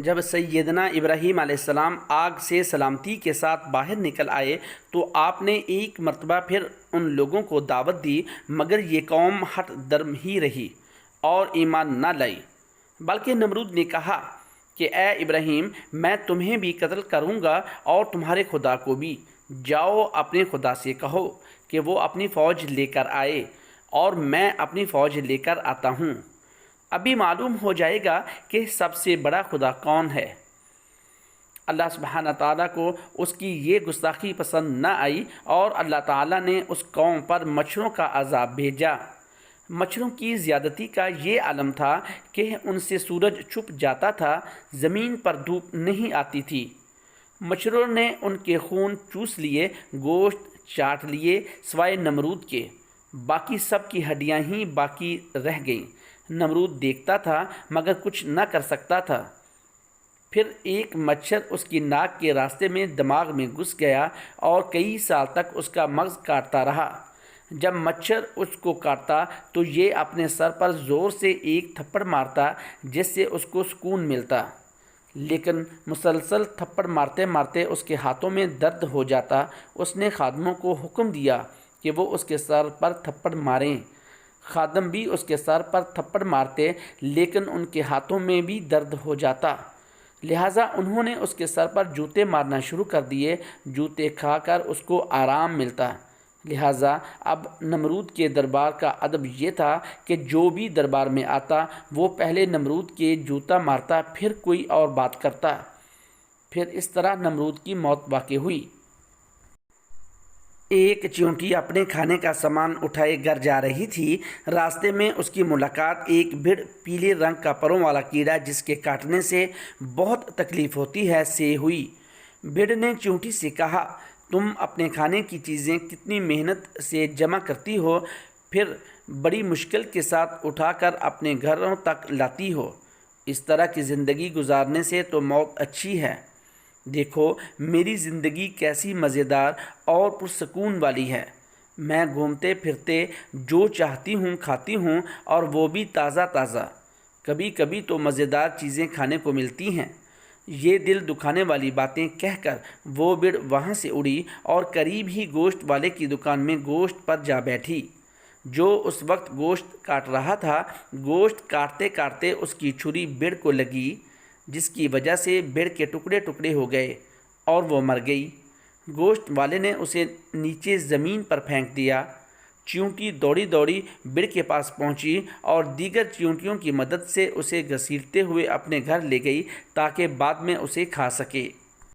جب سیدنا ابراہیم علیہ السلام آگ سے سلامتی کے ساتھ باہر نکل آئے تو آپ نے ایک مرتبہ پھر ان لوگوں کو دعوت دی، مگر یہ قوم ہٹ درم ہی رہی اور ایمان نہ لائی۔ بلکہ نمرود نے کہا کہ اے ابراہیم، میں تمہیں بھی قتل کروں گا اور تمہارے خدا کو بھی۔ جاؤ اپنے خدا سے کہو کہ وہ اپنی فوج لے کر آئے اور میں اپنی فوج لے کر آتا ہوں، ابھی معلوم ہو جائے گا کہ سب سے بڑا خدا کون ہے۔ اللہ سبحانہ تعالیٰ کو اس کی یہ گستاخی پسند نہ آئی اور اللہ تعالیٰ نے اس قوم پر مچھروں کا عذاب بھیجا۔ مچھروں کی زیادتی کا یہ عالم تھا کہ ان سے سورج چھپ جاتا تھا، زمین پر دھوپ نہیں آتی تھی۔ مچھروں نے ان کے خون چوس لیے، گوشت چاٹ لیے، سوائے نمرود کے۔ باقی سب کی ہڈیاں ہی باقی رہ گئیں۔ نمرود دیکھتا تھا مگر کچھ نہ کر سکتا تھا۔ پھر ایک مچھر اس کی ناک کے راستے میں دماغ میں گھس گیا اور کئی سال تک اس کا مغز کاٹتا رہا۔ جب مچھر اس کو کاٹتا تو یہ اپنے سر پر زور سے ایک تھپڑ مارتا جس سے اس کو سکون ملتا، لیکن مسلسل تھپڑ مارتے مارتے اس کے ہاتھوں میں درد ہو جاتا۔ اس نے خادموں کو حکم دیا کہ وہ اس کے سر پر تھپڑ ماریں۔ خادم بھی اس کے سر پر تھپڑ مارتے لیکن ان کے ہاتھوں میں بھی درد ہو جاتا، لہٰذا انہوں نے اس کے سر پر جوتے مارنا شروع کر دیے۔ جوتے کھا کر اس کو آرام ملتا۔ لہٰذا اب نمرود کے دربار کا ادب یہ تھا کہ جو بھی دربار میں آتا وہ پہلے نمرود کے جوتا مارتا، پھر کوئی اور بات کرتا۔ پھر اس طرح نمرود کی موت واقع ہوئی۔ ایک چیونٹی اپنے کھانے کا سامان اٹھائے گھر جا رہی تھی۔ راستے میں اس کی ملاقات ایک بھیڑ پیلے رنگ کا پروں والا کیڑا جس کے کاٹنے سے بہت تکلیف ہوتی ہے سے ہوئی۔ بھیڑ نے چیونٹی سے کہا، تم اپنے کھانے کی چیزیں کتنی محنت سے جمع کرتی ہو، پھر بڑی مشکل کے ساتھ اٹھا کر اپنے گھروں تک لاتی ہو۔ اس طرح کی زندگی گزارنے سے تو موت اچھی ہے۔ دیکھو میری زندگی کیسی مزیدار اور پرسکون والی ہے۔ میں گھومتے پھرتے جو چاہتی ہوں کھاتی ہوں اور وہ بھی تازہ تازہ۔ کبھی کبھی تو مزیدار چیزیں کھانے کو ملتی ہیں۔ یہ دل دکھانے والی باتیں کہہ کر وہ بھیڑ وہاں سے اڑی اور قریب ہی گوشت والے کی دکان میں گوشت پر جا بیٹھی۔ جو اس وقت گوشت کاٹ رہا تھا، گوشت کاٹتے کاٹتے اس کی چھری بھیڑ کو لگی، جس کی وجہ سے بھیڑ کے ٹکڑے ٹکڑے ہو گئے اور وہ مر گئی۔ گوشت والے نے اسے نیچے زمین پر پھینک دیا۔ چیونٹی دوڑی دوڑی بھیڑ کے پاس پہنچی اور دیگر چیونٹیوں کی مدد سے اسے گھسیٹتے ہوئے اپنے گھر لے گئی تاکہ بعد میں اسے کھا سکے۔